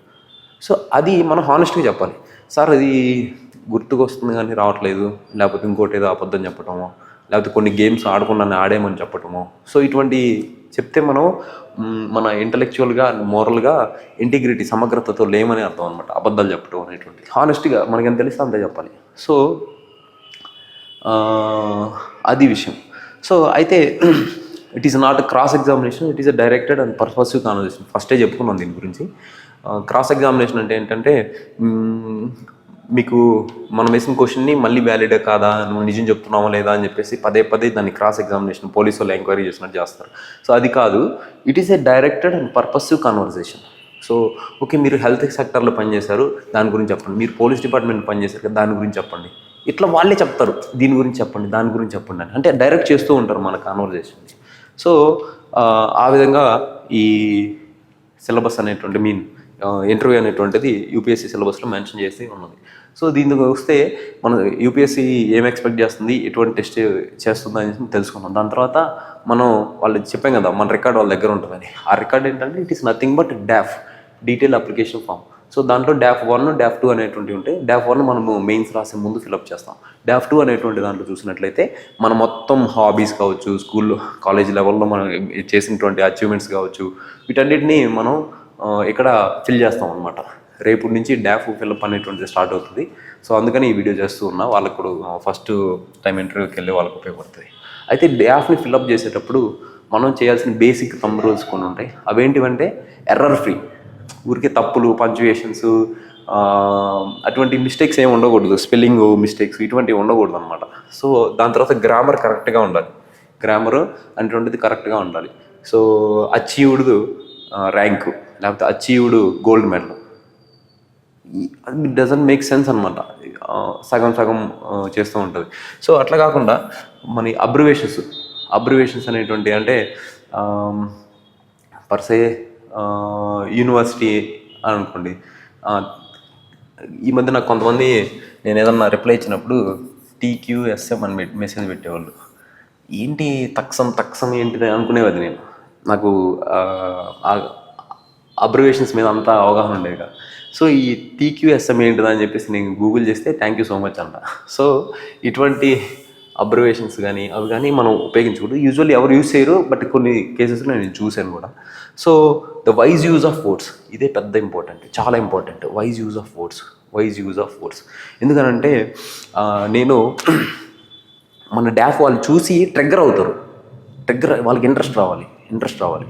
So అది మనం హానెస్ట్గా చెప్పాలి. సార్ అది గుర్తుకు వస్తుంది కానీ రావట్లేదు, లేకపోతే ఇంకోటి ఏదో అబద్ధం చెప్పటమో, లేకపోతే కొన్ని గేమ్స్ ఆడకుండానే ఆడేమని చెప్పటమో. సో ఇటువంటి చెప్తే మనం మన ఇంటలెక్చువల్గా, మోరల్గా ఇంటిగ్రిటీ, సమగ్రతతో లేమని అర్థం అనమాట. అబద్ధాలు చెప్పటం అనేటువంటి హానెస్ట్గా మనకి ఎంత తెలిస్తే అంతే చెప్పాలి. సో అది విషయం. సో అయితే it is not cross examination, it is a directed and purposive conversation. ఫస్టే చెప్పుకున్నాం దీని గురించి. క్రాస్ ఎగ్జామినేషన్ అంటే ఏంటంటే, మీకు మనం వేసిన క్వశ్చన్ని మళ్ళీ వ్యాలిడే కాదా, నువ్వు నిజం చెప్తున్నావా లేదా అని చెప్పేసి పదే దాన్ని క్రాస్ ఎగ్జామినేషన్ పోలీసు వాళ్ళు ఎంక్వైరీ చేసినట్టు చేస్తారు. సో అది కాదు, it is a directed and purposive conversation. So okay, మీరు హెల్త్ సెక్టర్లో పనిచేశారు, దాని గురించి చెప్పండి. మీరు పోలీస్ డిపార్ట్మెంట్ పనిచేశారు కదా, దాని గురించి చెప్పండి. ఇట్లా వాళ్ళే చెప్తారు, దీని గురించి చెప్పండి, దాని గురించి చెప్పండి అని. అంటే డైరెక్ట్ చేస్తూ ఉంటారు మన కాన్వర్జేషన్ని. సో ఆ విధంగా ఈ సిలబస్ అనేటువంటి ఇంటర్వ్యూ అనేటువంటిది యూపీఎస్సీ సిలబస్లో మెన్షన్ చేసి ఉన్నది. సో దీనికి వస్తే మన యూపీఎస్సీ ఏం ఎక్స్పెక్ట్ చేస్తుంది, ఎటువంటి టెస్ట్ చేస్తుంది అని తెలుసుకున్నాం. దాని తర్వాత మనం వాళ్ళు చెప్పాం కదా, మన రికార్డ్ వాళ్ళ దగ్గర ఉంటుందని. ఆ రికార్డ్ ఏంటంటే it is nothing but DAF, detail application form. So దాంట్లో డాఫ్ 1, డాఫ్ 2 అనేటువంటి ఉంటాయి. డాఫ్ 1 మనము మెయిన్స్ రాసే ముందు ఫిలప్ చేస్తాం. డాఫ్ 2 అనేటువంటి దాంట్లో చూసినట్లయితే మన మొత్తం హాబీస్ కావచ్చు, స్కూల్లో కాలేజ్ లెవెల్లో మనం చేసినటువంటి అచీవ్మెంట్స్ కావచ్చు, వీటన్నిటిని మనం ఇక్కడ ఫిల్ చేస్తాం అనమాట. రేపు నుంచి డాఫ్ ఫిల్అప్ అనేటువంటిది స్టార్ట్ అవుతుంది. సో అందుకని ఈ వీడియో చేస్తూ ఉన్నా, వాళ్ళకు కూడా ఫస్ట్ టైం ఇంటర్వ్యూకి వెళ్ళి వాళ్ళకు ఉపయోగపడుతుంది. అయితే డాఫ్ని ఫిల్అప్ చేసేటప్పుడు మనం చేయాల్సిన బేసిక్ థంబ్ రూల్స్ కొన్ని ఉంటాయి. అవేంటివంటే ఎర్రర్ ఫ్రీ, ఊరికే తప్పులు, పంచుయేషన్స్, అటువంటి మిస్టేక్స్ ఏమి ఉండకూడదు, స్పెల్లింగ్ మిస్టేక్స్ ఇటువంటివి ఉండకూడదు అనమాట. సో దాని తర్వాత గ్రామర్ కరెక్ట్గా ఉండాలి, గ్రామర్ అనేటువంటిది కరెక్ట్గా ఉండాలి. సో అచీవ్డ్ ర్యాంకు, లేకపోతే అచీవ్డ్ గోల్డ్ మెడల్, అది డజంట్ మేక్ సెన్స్ అనమాట. సగం సగం చేస్తూ ఉంటుంది. సో అట్లా కాకుండా మన అబ్రివేషన్స్ అనేటువంటి అంటే పర్సే యూనివర్సిటీ అని అనుకోండి. ఈ మధ్య నాకు కొంతమంది నేను ఏదన్నా రిప్లై ఇచ్చినప్పుడు TQSM అని మెసేజ్ పెట్టేవాళ్ళు. ఏంటి తక్సం ఏంటిది అనుకునేవాది నేను. నాకు అబ్రివేషన్స్ మీద అంతా అవగాహన ఉండేది కదా. సో ఈ TQSM ఏంటిదా అని చెప్పేసి నేను గూగుల్ చేస్తే థ్యాంక్ యూ సో మచ్ అంట. సో ఇటువంటి అబ్రివేషన్స్ కానీ అవి కానీ మనం ఉపయోగించకూడదు. యూజువల్లీ ఎవరు యూజ్ చేయరు, బట్ కొన్ని కేసెస్లో నేను చూశాను కూడా. So the wise use of words, ఇదే పెద్ద ఇంపార్టెంట్, చాలా important. Wise use of words ఎందుకనంటే నేను మన డాఫ్ వాళ్ళు చూసి ట్రిగ్గర్ అవుతారు. వాళ్ళకి ఇంట్రెస్ట్ రావాలి.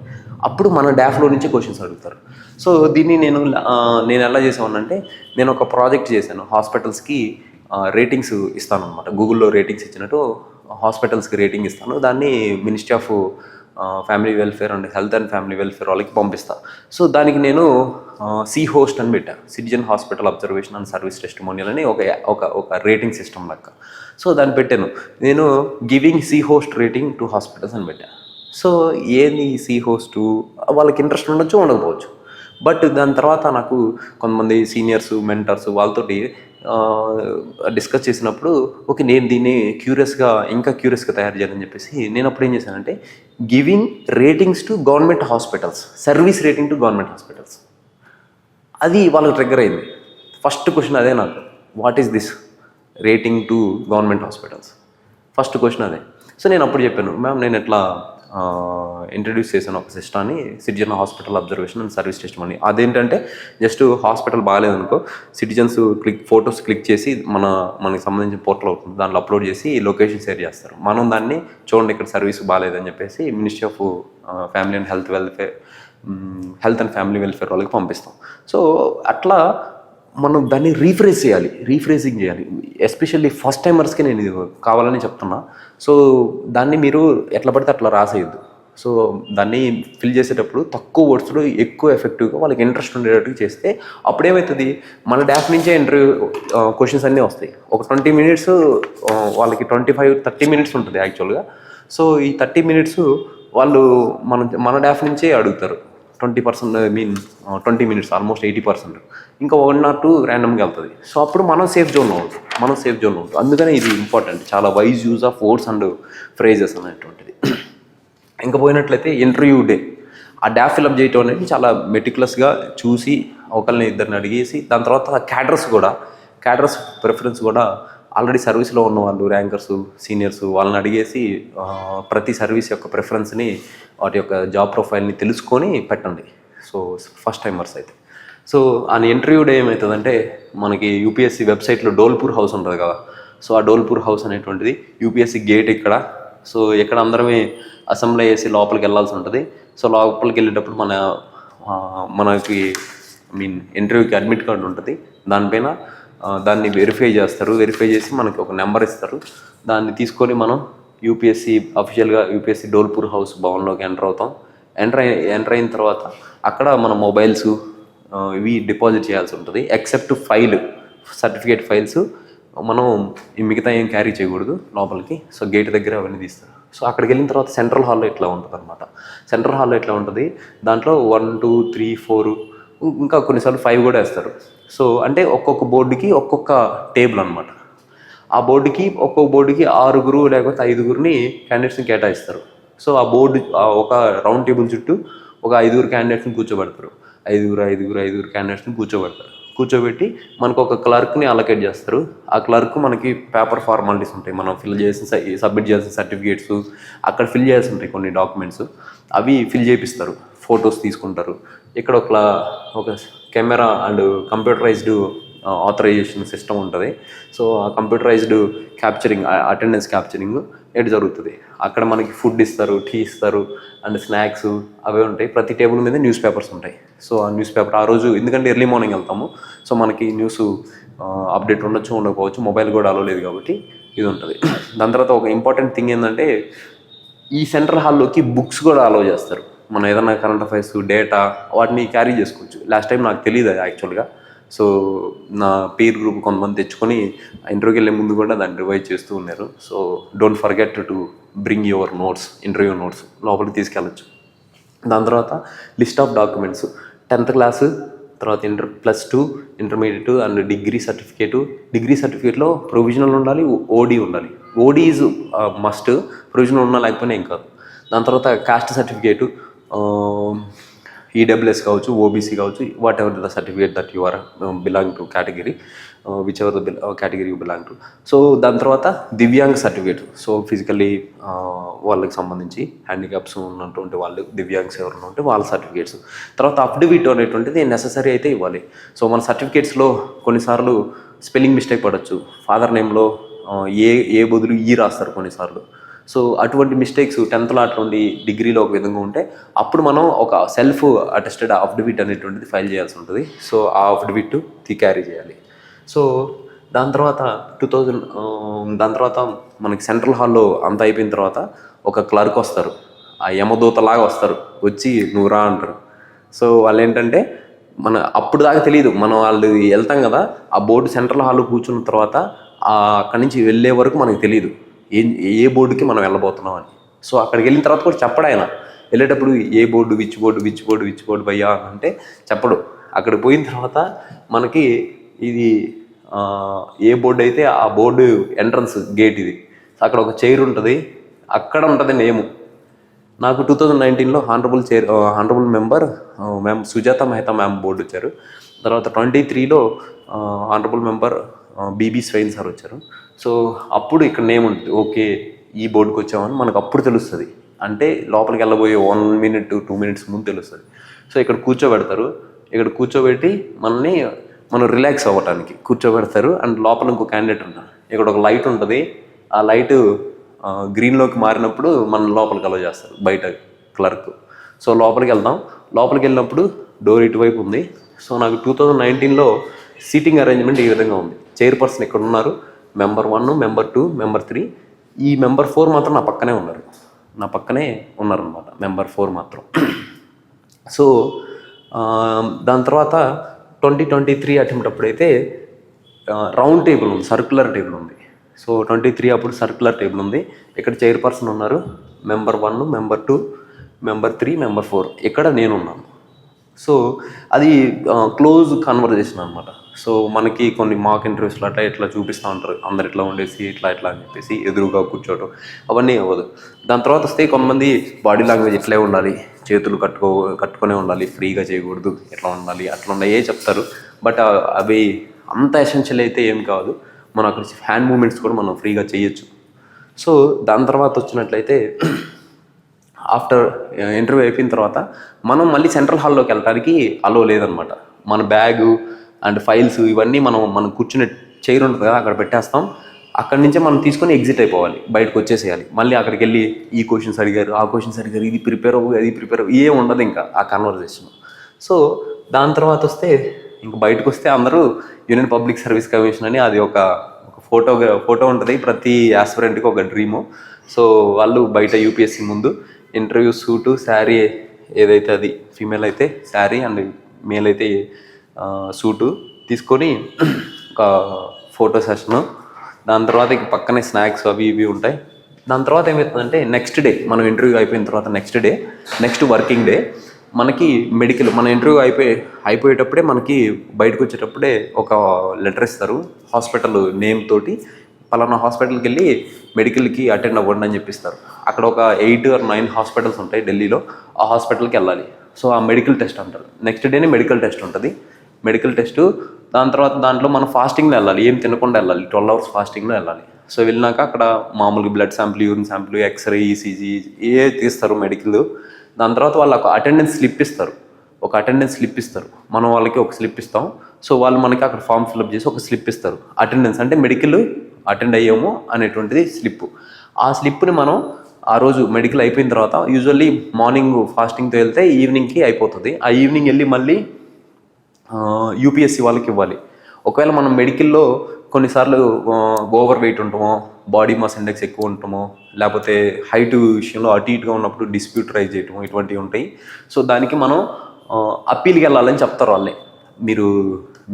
అప్పుడు మన డాఫ్లో నుంచి క్వశ్చన్స్ అడుగుతారు. సో దీన్ని నేను ఎలా చేసామనంటే, నేను ఒక ప్రాజెక్ట్ చేశాను. హాస్పిటల్స్కి రేటింగ్స్ ఇస్తాను అనమాట. గూగుల్లో రేటింగ్స్ ఇచ్చినట్టు హాస్పిటల్స్కి రేటింగ్ ఇస్తాను. దాన్ని ministry of family welfare and health and family welfare వాళ్ళకి పంపిస్తాను. సో దానికి నేను C-HOST అని పెట్టాను, citizen hospital observation and service testimonial అని ఒక రేటింగ్ సిస్టమ్ లెక్క. సో దాన్ని పెట్టాను నేను, giving C-HOST rating to hospitals అని పెట్టాను. సో ఏంది C-HOST, వాళ్ళకి ఇంట్రెస్ట్ ఉండొచ్చు, ఉండకపోవచ్చు. బట్ దాని తర్వాత నాకు కొంతమంది సీనియర్స్, మెంటర్స్ వాళ్ళతోటి డిస్కస్ చేసినప్పుడు ఓకే, నేను దీన్ని ఇంకా క్యూరియస్గా తయారు చేయాలని చెప్పేసి నేను అప్పుడు ఏం చేశానంటే, giving ratings to government hospitals, service rating to government hospitals, అది వాళ్ళకి ట్రిగ్గర్ అయింది. ఫస్ట్ క్వశ్చన్ అదే నాకు, what is this rating to government hospitals, first question అదే. సో నేను అప్పుడు చెప్పాను, మ్యామ్ నేను ఎట్లా ఇంట్రడ్యూస్ చేశాను ఒక సిస్టాన్ని, citizen hospital observation and service testimony. అదేంటంటే జస్ట్ హాస్పిటల్ బాగాలేదనుకో, సిటిజన్స్ ఫొటోస్ క్లిక్ చేసి మనకి సంబంధించిన పోర్టల్ అవుతుంది, దాంట్లో అప్లోడ్ చేసి లొకేషన్ షేర్ చేస్తారు. మనం దాన్ని చూడండి ఇక్కడ సర్వీస్ బాగాలేదని చెప్పేసి ministry of family and health and family welfare వాళ్ళకి పంపిస్తాం. సో అట్లా మనం దాన్ని రీఫ్రేజింగ్ చేయాలి. ఎస్పెషల్లీ ఫస్ట్ టైమర్స్కి నేను ఇది కావాలని చెప్తున్నా. సో దాన్ని మీరు ఎట్లా పడితే అట్లా రాసేయద్దు. సో దాన్ని ఫిల్ చేసేటప్పుడు తక్కువ వర్డ్స్లో ఎక్కువ ఎఫెక్టివ్గా వాళ్ళకి ఇంట్రెస్ట్ ఉండేటట్టు చేస్తే అప్పుడేమవుతుంది, మన డాఫ్ నుంచే ఇంటర్వ్యూ క్వశ్చన్స్ అన్నీ వస్తాయి. ఒక 20 minutes వాళ్ళకి 25-30 minutes ఉంటుంది యాక్చువల్గా. సో ఈ 30 minutes వాళ్ళు మన డాఫ్ నుంచే అడుగుతారు. 20 minutes ఆల్మోస్ట్ 80%. ఇంకా 1 or 2 ర్యాండమ్గా వెళ్తుంది. సో అప్పుడు మనం సేఫ్ జోన్లో ఉంటుంది. అందుకనే ఇది ఇంపార్టెంట్, చాలా wise use of words and phrases అనేటువంటిది. ఇంకా పోయినట్లయితే ఇంటర్వ్యూ డే, ఆ డాఫ్ ఫిల్అప్ చేయటం అనేది చాలా మెటిక్యులస్గా చూసి ఒకరిని ఇద్దరిని అడిగేసి, దాని తర్వాత క్యాడర్స్ ప్రిఫరెన్స్ కూడా ఆల్రెడీ సర్వీస్లో ఉన్న వాళ్ళు, ర్యాంకర్స్, సీనియర్స్ వాళ్ళని అడిగేసి ప్రతి సర్వీస్ యొక్క ప్రిఫరెన్స్ని, వాటి యొక్క జాబ్ ప్రొఫైల్ని తెలుసుకొని పెట్టండి. సో ఫస్ట్ టైమర్స్ అయితే. సో ఆ ఇంటర్వ్యూ డే ఏమవుతుందంటే, మనకి యూపీఎస్సీ వెబ్సైట్లో డోల్పూర్ హౌస్ ఉంటుంది కదా. సో ఆ డోల్పూర్ హౌస్ అనేటువంటిది యూపీఎస్సీ గేట్ ఇక్కడ. సో ఇక్కడ అందరమే అసెంబ్లీ చేసి లోపలికి వెళ్ళాల్సి ఉంటుంది. సో లోపలికి వెళ్ళేటప్పుడు మనకి ఇంటర్వ్యూకి అడ్మిట్ కార్డు ఉంటుంది. దానిపైన దాన్ని వెరిఫై చేసి మనకి ఒక నెంబర్ ఇస్తారు. దాన్ని తీసుకొని మనం అఫీషియల్గా యూపీఎస్సీ డోల్పూర్ హౌస్ భవన్లోకి ఎంటర్ అవుతాం. ఎంటర్ అయిన తర్వాత అక్కడ మన మొబైల్స్, ఇవి డిపాజిట్ చేయాల్సి ఉంటుంది. ఎక్సెప్ట్ సర్టిఫికేట్ ఫైల్స్ మనం ఈ మిగతా ఏం క్యారీ చేయకూడదు లోపలికి. సో గేట్ దగ్గర అవన్నీ తీస్తారు. సో అక్కడికి వెళ్ళిన తర్వాత సెంట్రల్ హాల్లో ఇట్లా ఉంటుంది అనమాట. సెంట్రల్ హాల్లో ఇట్లా ఉంటుంది, దాంట్లో 1 2 3 4 ఇంకా కొన్నిసార్లు 5 కూడా వేస్తారు. సో అంటే ఒక్కొక్క బోర్డుకి ఒక్కొక్క టేబుల్ అనమాట. ఆ బోర్డుకి ఒక్కొక్క బోర్డుకి 6 లేకపోతే 5 క్యాండిడేట్స్ని కేటాయిస్తారు. సో ఆ బోర్డు ఒక రౌండ్ టేబుల్ చుట్టూ ఒక 5 క్యాండిడేట్స్ని కూర్చోబెడతారు. 5 క్యాండిడేట్స్ని కూర్చోబెట్టి మనకు ఒక క్లర్క్ని అలొకేట్ చేస్తారు. ఆ క్లర్క్ మనకి పేపర్ ఫార్మాలిటీస్ ఉంటాయి, మనం సబ్మిట్ చేయాల్సిన సర్టిఫికేట్స్, అక్కడ ఫిల్ చేయాల్సి ఉంటాయి కొన్ని డాక్యుమెంట్స్, అవి ఫిల్ చేపిస్తారు. ఫొటోస్ తీసుకుంటారు. ఇక్కడ ఒక camera and computerised authorisation system ఉంటుంది. సో ఆ కంప్యూటరైజ్డ్ క్యాప్చరింగ్, అటెండెన్స్ క్యాప్చరింగ్ ఎటు జరుగుతుంది. అక్కడ మనకి ఫుడ్ ఇస్తారు, టీ ఇస్తారు అండ్ స్నాక్స్ అవే ఉంటాయి. ప్రతి టేబుల్ మీద న్యూస్ పేపర్స్ ఉంటాయి. సో ఆ న్యూస్ పేపర్ ఆ రోజు ఎందుకంటే ఎర్లీ మార్నింగ్ వెళ్తాము, సో మనకి న్యూస్ అప్డేట్ ఉండకపోవచ్చు, మొబైల్ కూడా అలో లేదు కాబట్టి ఇది ఉంటుంది. దాని తర్వాత ఒక ఇంపార్టెంట్ థింగ్ ఏంటంటే ఈ సెంట్రల్ హాల్లోకి బుక్స్ కూడా అలో చేస్తారు. మనం ఏదైనా కరెంట్ అఫైర్స్, డేటా వాటిని క్యారీ చేసుకోవచ్చు. లాస్ట్ టైం నాకు తెలియదు అది యాక్చువల్గా. సో నా పీర్ గ్రూప్ కొంతమంది తెచ్చుకొని ఇంటర్వ్యూకి వెళ్ళే ముందు కూడా దాన్ని రివైజ్ చేస్తూ ఉన్నారు. So don't forget to bring your notes, interview notes లోపలికి తీసుకెళ్ళచ్చు. దాని తర్వాత list of documents, 10th class, తర్వాత +2 ఇంటర్మీడియట్ అండ్ డిగ్రీ సర్టిఫికేట్లో ప్రొవిజనల్ ఉండాలి, ఓడి ఉండాలి. ఓడి ఈజ్ మస్ట్, ప్రొవిజనల్ ఉన్నా లేకపోయినా ఏం కాదు. దాని తర్వాత కాస్ట్ సర్టిఫికేటు, ఈడబ్ల్యూఎస్ కావచ్చు, ఓబీసీ కావచ్చు, whatever the certificate that you are belong to category, whichever the category you belong to. So దాని తర్వాత దివ్యాంగ్ సర్టిఫికేట్, సో ఫిజికల్లీ వాళ్ళకి సంబంధించి హ్యాండిక్యాప్స్ ఉన్నటువంటి వాళ్ళు, దివ్యాంగ్స్ ఎవరైనా ఉంటే వాళ్ళ సర్టిఫికేట్స్. తర్వాత అఫిడవిట్ అనేటువంటిది నెససరీ అయితే ఇవ్వాలి. సో మన సర్టిఫికేట్స్లో కొన్నిసార్లు స్పెల్లింగ్ మిస్టేక్ పడవచ్చు. ఫాదర్ నేమ్లో ఏ బదులు ఈ రాస్తారు కొన్నిసార్లు. సో అటువంటి మిస్టేక్స్ 10th అట్లా ఉండి డిగ్రీలో ఒక విధంగా ఉంటే అప్పుడు మనం ఒక సెల్ఫ్ అటెస్టెడ్ అఫిడవిట్ అనేటువంటిది ఫైల్ చేయాల్సి ఉంటుంది. సో ఆ అఫిడవిట్ క్యారీ చేయాలి. సో దాని తర్వాత మనకి సెంట్రల్ హాల్లో అంతా అయిపోయిన తర్వాత ఒక క్లర్క్ వస్తారు, ఆ యమదూతలాగా వస్తారు, వచ్చి నువ్వు రా అంటారు. సో వాళ్ళు ఏంటంటే అప్పుడు దాకా తెలియదు, మనం వాళ్ళు వెళ్తాం కదా, ఆ బోర్డు సెంట్రల్ హాల్లో కూర్చున్న తర్వాత అక్కడి నుంచి వెళ్ళే వరకు మనకు తెలియదు ఏ బోర్డుకి మనం వెళ్ళబోతున్నాం అని. సో అక్కడికి వెళ్ళిన తర్వాత కూడా చెప్పడు ఆయన. వెళ్ళేటప్పుడు ఏ బోర్డు, విచ్ బోర్డు భయ్యా అంటే చెప్పడు. అక్కడ పోయిన తర్వాత మనకి ఇది ఏ బోర్డు అయితే ఆ బోర్డు ఎంట్రన్స్ గేట్ ఇది. అక్కడ ఒక చైర్ ఉంటుంది, అక్కడ ఉంటుంది నేము. నాకు 2019లో honourable member ma'am Sujata Mehta ma'am board వచ్చారు. తర్వాత 23లో హానరబుల్ మెంబర్ బీబీ స్వైన్ సార్ వచ్చారు. సో అప్పుడు ఇక్కడ నేమ్ ఉంటుంది, ఓకే ఈ బోర్డుకి వచ్చామని మనకు అప్పుడు తెలుస్తుంది. అంటే లోపలికి వెళ్ళబోయే 1 minute 2 minutes ముందు తెలుస్తుంది. సో ఇక్కడ కూర్చోబెట్టి మనం రిలాక్స్ అవ్వడానికి కూర్చోబెడతారు. అండ్ లోపల ఇంకో క్యాండిడేట్ ఉంటారు. ఇక్కడ ఒక లైట్ ఉంటుంది, ఆ లైట్ గ్రీన్లోకి మారినప్పుడు మనం లోపలికి అలౌ చేస్తారు బయట క్లర్క్. సో లోపలికి వెళ్ళినప్పుడు డోర్ ఇటువైపు ఉంది. సో నాకు 2019లో సీటింగ్ అరేంజ్మెంట్ ఈ విధంగా ఉంది. చైర్పర్సన్ ఇక్కడ ఉన్నారు, మెంబర్ 1, మెంబర్ 2, మెంబర్ 3. ఈ మెంబర్ 4 మాత్రం నా పక్కనే ఉన్నారనమాట, మెంబర్ 4 మాత్రం. సో దాని తర్వాత 2023 అటెంప్ట్ అప్పుడైతే రౌండ్ టేబుల్ ఉంది, సర్క్యులర్ టేబుల్ ఉంది. సో 23 అప్పుడు సర్క్యులర్ టేబుల్ ఉంది. ఇక్కడ చైర్పర్సన్ ఉన్నారు, మెంబర్ 1, మెంబర్ 2, మెంబర్ 3, మెంబర్ 4, ఇక్కడ నేను ఉన్నాను. సో అది క్లోజ్ కన్వర్జేషన్ అనమాట. సో మనకి కొన్ని మాక్ ఇంటర్వ్యూస్లో ఇట్లా చూపిస్తూ ఉంటారు, అందరు ఇట్లా ఉండేసి ఇట్లా అని చెప్పేసి ఎదురుగా కూర్చోవడం అవన్నీ అవ్వదు. దాని తర్వాత వస్తే కొంతమంది బాడీ లాంగ్వేజ్ ఇట్లే ఉండాలి, చేతులు కట్టుకునే ఉండాలి, ఫ్రీగా చేయకూడదు, ఇట్లా ఉండాలి, అట్లా ఉన్నాయే చెప్తారు. బట్ అవి అంత ఎసెన్షియల్ అయితే ఏం కాదు. మనం అక్కడ హ్యాండ్ మూమెంట్స్ కూడా మనం ఫ్రీగా చేయొచ్చు. సో దాని తర్వాత వచ్చినట్లయితే ఆఫ్టర్ ఇంటర్వ్యూ అయిపోయిన తర్వాత మనం మళ్ళీ సెంట్రల్ హాల్లోకి వెళ్ళడానికి అలో లేదనమాట. మన బ్యాగు అండ్ ఫైల్స్ ఇవన్నీ మనం కూర్చునే చైర్ ఉంటుంది కదా, అక్కడ పెట్టేస్తాం. అక్కడి నుంచే మనం తీసుకొని ఎగ్జిట్ అయిపోవాలి, బయటకు వచ్చేసేయాలి. మళ్ళీ అక్కడికి వెళ్ళి ఈ క్వశ్చన్స్ అడిగారు, ఆ క్వశ్చన్స్ అడిగారు, ఇది ప్రిపేర్ ఏం ఉండదు ఇంకా ఆ కన్వర్జేషన్. సో దాని తర్వాత వస్తే ఇంక బయటకు వస్తే అందరూ యూనియన్ పబ్లిక్ సర్వీస్ కమిషన్ అని అది ఒక ఫోటో ఉంటుంది. ప్రతి యాస్పిరెంట్కి ఒక డ్రీము. సో వాళ్ళు బయట యూపీఎస్సీ ముందు ఇంటర్వ్యూ సూటు, శారీ ఏదైతే అది ఫీమేల్ అయితే శారీ అండ్ మేల్ అయితే సూటు తీసుకొని ఒక ఫోటో సెషను, దాని తర్వాత ఇక పక్కనే స్నాక్స్ అవి ఇవి ఉంటాయి. దాని తర్వాత ఏమవుతుందంటే నెక్స్ట్ డే మనం ఇంటర్వ్యూ అయిపోయిన తర్వాత నెక్స్ట్ వర్కింగ్ డే మనకి మెడికల్, మన ఇంటర్వ్యూ అయిపోయేటప్పుడే మనకి బయటకు వచ్చేటప్పుడే ఒక లెటర్ ఇస్తారు హాస్పిటల్ నేమ్ తోటి. పలానా హాస్పిటల్కి వెళ్ళి మెడికల్కి అటెండ్ అవ్వండి అని చెప్పిస్తారు. అక్కడ ఒక 8 or 9 హాస్పిటల్స్ ఉంటాయి ఢిల్లీలో. ఆ హాస్పిటల్కి వెళ్ళాలి. సో ఆ మెడికల్ టెస్ట్ అంటారు. నెక్స్ట్ డేనే మెడికల్ టెస్ట్ ఉంటుంది. మెడికల్ టెస్ట్ దాని తర్వాత దాంట్లో మనం ఫాస్టింగ్లో వెళ్ళాలి, ఏం తినకుండా వెళ్ళాలి, 12 hours ఫాస్టింగ్లో వెళ్ళాలి. సో వెళ్ళినాక అక్కడ మామూలుగా blood sample, urine sample, x-ray, ECG ఏ తీస్తారు మెడికల్. దాని తర్వాత వాళ్ళు ఒక అటెండెన్స్ స్లిప్ ఇస్తారు. మనం వాళ్ళకి ఒక స్లిప్ ఇస్తాం. సో వాళ్ళు మనకి అక్కడ ఫామ్ ఫిల్అప్ చేసి ఒక స్లిప్ ఇస్తారు. అటెండెన్స్ అంటే మెడికల్ అటెండ్ అయ్యాము అనేటువంటిది స్లిప్. ఆ స్లిప్ని మనం ఆ రోజు మెడికల్ అయిపోయిన తర్వాత యూజువల్లీ మార్నింగ్ ఫాస్టింగ్తో వెళ్తే ఈవినింగ్కి అయిపోతుంది. ఆ ఈవినింగ్ వెళ్ళి మళ్ళీ యూపీఎస్సీ వాళ్ళకి ఇవ్వాలి. ఒకవేళ మనం మెడికల్లో కొన్నిసార్లు ఓవర్ వెయిట్ ఉంటామో, బాడీ మాస్ ఇండెక్స్ ఎక్కువ ఉంటామో, లేకపోతే హైట్ విషయంలో అటు ఇటుగా ఉన్నప్పుడు డిస్ప్యూట్ రైజ్ చేయటము, ఇటువంటివి ఉంటాయి. సో దానికి మనం అప్పీల్కి వెళ్ళాలని చెప్తారు వాళ్ళే. మీరు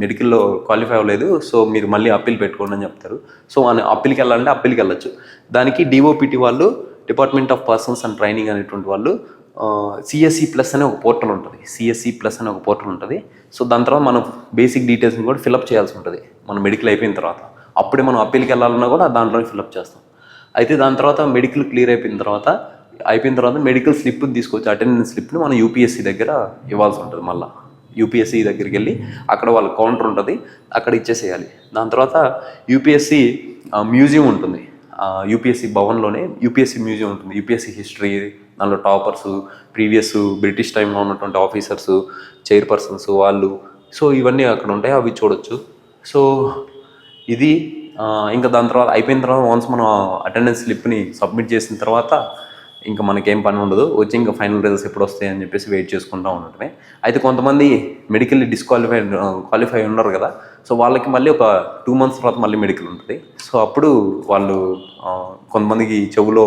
మెడికల్లో క్వాలిఫై అవ్వలేదు, సో మీరు మళ్ళీ అప్పీల్ పెట్టుకోండి అని చెప్తారు. సో మన అప్పీల్కి వెళ్ళాలంటే అప్పీల్కి వెళ్ళచ్చు. దానికి డిఓపిటి వాళ్ళు, department of persons and training అనేటువంటి వాళ్ళు సిఎస్సి ప్లస్ అనే ఒక పోర్టల్ ఉంటుంది. సో దాని తర్వాత మనం బేసిక్ డీటెయిల్స్ని కూడా ఫిలప్ చేయాల్సి ఉంటుంది మనం మెడికల్ అయిపోయిన తర్వాత. అప్పుడే మనం అప్పీల్కి వెళ్ళాలన్నా కూడా దాంట్లోనే ఫిలప్ చేస్తాం. అయితే దాని తర్వాత మెడికల్ క్లియర్ అయిపోయిన తర్వాత మెడికల్ స్లిప్ని తీసుకొచ్చి, అటెండెన్స్ స్లిప్ని మనం యూపీఎస్సీ దగ్గర ఇవ్వాల్సి ఉంటుంది. మళ్ళీ యూపీఎస్సీ దగ్గరికి వెళ్ళి అక్కడ వాళ్ళ కౌంటర్ ఉంటుంది, అక్కడ ఇచ్చేసేయాలి. దాని తర్వాత యూపీఎస్సీ మ్యూజియం ఉంటుంది. యూపీఎస్సీ భవన్లోనే యూపీఎస్సీ మ్యూజియం ఉంటుంది. యూపీఎస్సీ హిస్టరీ, దానిలో టాపర్స్, ప్రీవియస్ బ్రిటిష్ టైంలో ఉన్నటువంటి ఆఫీసర్స్, చైర్పర్సన్స్ వాళ్ళు, సో ఇవన్నీ అక్కడ ఉంటాయి, అవి చూడొచ్చు. సో ఇది ఇంకా దాని తర్వాత అయిపోయిన తర్వాత వన్స్ మనం అటెండెన్స్ స్లిప్ని సబ్మిట్ చేసిన తర్వాత ఇంకా మనకేం పని ఉండదు. వచ్చి ఇంకా ఫైనల్ రిజల్ట్స్ ఎప్పుడు వస్తాయి అని చెప్పేసి వెయిట్ చేసుకుంటూ ఉండటమే. అయితే కొంతమంది మెడికల్ క్వాలిఫై ఉన్నారు కదా, సో వాళ్ళకి మళ్ళీ ఒక 2 months తర్వాత మళ్ళీ మెడికల్ ఉంటుంది. సో అప్పుడు వాళ్ళు కొంతమందికి చెవులో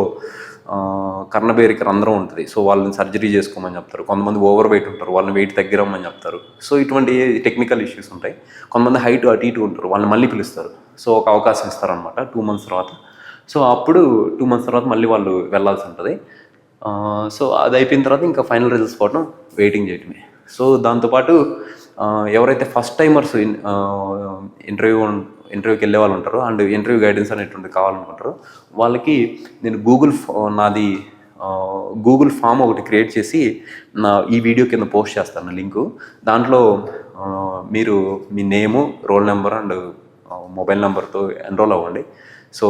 కర్ణబేరికి రంధ్రం ఉంటుంది, సో వాళ్ళని సర్జరీ చేసుకోమని చెప్తారు. కొంతమంది ఓవర్ వెయిట్ ఉంటారు, వాళ్ళని వెయిట్ తగ్గిరమ్మని చెప్తారు. సో ఇటువంటి టెక్నికల్ ఇష్యూస్ ఉంటాయి. కొంతమంది హైట్ అటు ఇటు ఉంటారు, వాళ్ళని మళ్ళీ పిలుస్తారు. సో ఒక అవకాశం ఇస్తారనమాట 2 months తర్వాత. సో అప్పుడు 2 months తర్వాత మళ్ళీ వాళ్ళు వెళ్ళాల్సి ఉంటుంది. సో అది అయిపోయిన తర్వాత ఇంకా ఫైనల్ రిజల్ట్స్ కోసం వెయిటింగ్ చేయటమే. సో దాంతోపాటు ఎవరైతే ఫస్ట్ టైమర్స్ ఇంటర్వ్యూకి వెళ్ళే వాళ్ళు ఉంటారో అండ్ ఇంటర్వ్యూ గైడెన్స్ అనేటువంటి కావాలనుకుంటారో వాళ్ళకి నేను గూగుల్ ఫామ్ ఒకటి క్రియేట్ చేసి ఈ వీడియో కింద పోస్ట్ చేస్తాను లింకు. దాంట్లో మీరు మీ నేము, రోల్ నెంబర్ అండ్ మొబైల్ నెంబర్తో ఎన్రోల్ అవ్వండి. సో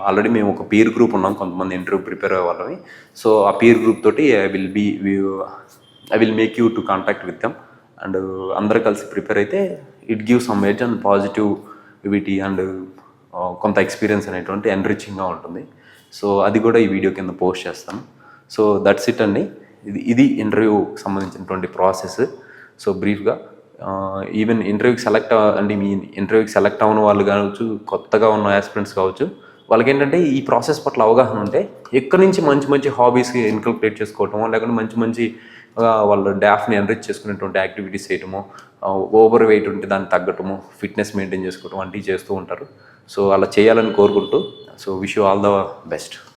ఆల్రెడీ మేము ఒక పీర్ గ్రూప్ ఉన్నాం, కొంతమంది ఇంటర్వ్యూ ప్రిపేర్ అయ్యే వాళ్ళని. సో ఆ పీర్ గ్రూప్ తోటి I will make you to contact with them and అందరూ కలిసి ప్రిపేర్ అయితే it give some edge and positivity and కొంత ఎక్స్పీరియన్స్ అనేటువంటి ఎన్రిచింగ్గా ఉంటుంది. సో అది కూడా ఈ వీడియో కింద పోస్ట్ చేస్తాను. సో దట్స్ ఇట్ అండి. ఇది ఇంటర్వ్యూకి సంబంధించినటువంటి ప్రాసెస్. సో బ్రీఫ్గా ఈవెన్ ఇంటర్వ్యూకి సెలెక్ట్ అవ్వని వాళ్ళు కావచ్చు, కొత్తగా ఉన్న యాస్పిరెంట్స్ కావచ్చు, వాళ్ళకి ఏంటంటే ఈ ప్రాసెస్ పట్ల అవగాహన ఉంటే ఎక్కడి నుంచి మంచి హాబీస్ ఇన్కల్కులేట్ చేసుకోవటమో, లేకుంటే మంచి వాళ్ళ డాఫ్ని ఎన్రిచ్ చేసుకునేటువంటి యాక్టివిటీస్ చేయటము, ఓవర్ వెయిట్ ఉంటే దాన్ని తగ్గటము, ఫిట్నెస్ మెయింటైన్ చేసుకోవటం వంటివి చేస్తూ ఉంటారు. సో అలా చేయాలని కోరుకుంటూ, so wish you all the best.